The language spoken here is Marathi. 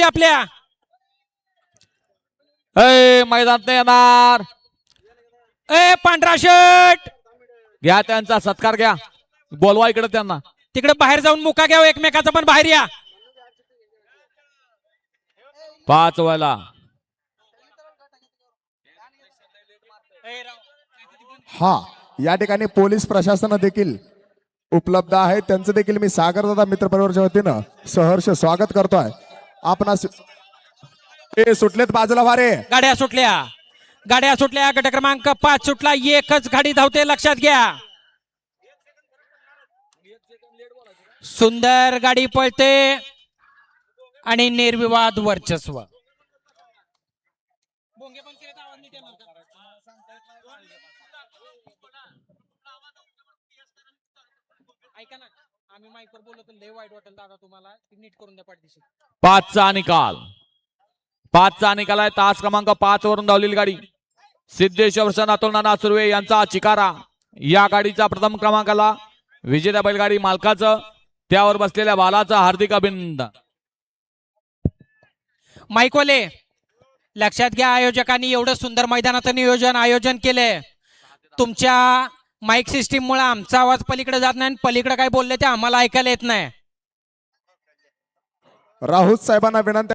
आपल्या. मैदानात नाही येणार. पांढरा शर्ट घ्या त्यांचा सत्कार घ्या. बोलवा इकडे त्यांना. तिकडे बाहेर जाऊन मुका घ्या एकमेकाचा, पण बाहेर या. 5 व्हायला. हा, या ठिकाणी पोलीस प्रशासन देखील उपलब्ध आहे. त्यांचं देखील मी सागरदादा मित्र परिवारच्या वतीनं सहर्ष स्वागत करतोय. आपण सुटलेत बाजूला वारे. गाड्या सुटल्या. गट क्रमांक 5 सुटला. एकच गाडी धावते, लक्षात घ्या. सुंदर गाडी पळते आणि निर्विवाद वर्चस्व. ऐका ना, आम्ही माईकवर बोलतो, लय वाईट वाटेल दादा तुम्हाला. नीट करून द्या पाठीशी. 5चा निकाल आहे. तास क्रमांक 5 वरून धावलेली गाडी सिद्धेश्वर नातोलनाना सुर्वे यांचा चिकारा. या गाडीचा प्रथम क्रमांकाला विजेता बैलगाडी मालकाचं, त्यावर बसलेल्या बालाचं हार्दिक अभिनंदन. माईकवाले लक्षात घ्या, आयोजकांनी एवढं सुंदर मैदानाचं आयोजन केलंय. तुमच्या माईक सिस्टीम मुळे आमचा आवाज पलीकडे जात नाही, पलीकडे काय बोलले ते आम्हाला ऐकायला येत नाही. राहुल साहेबांना विनंती.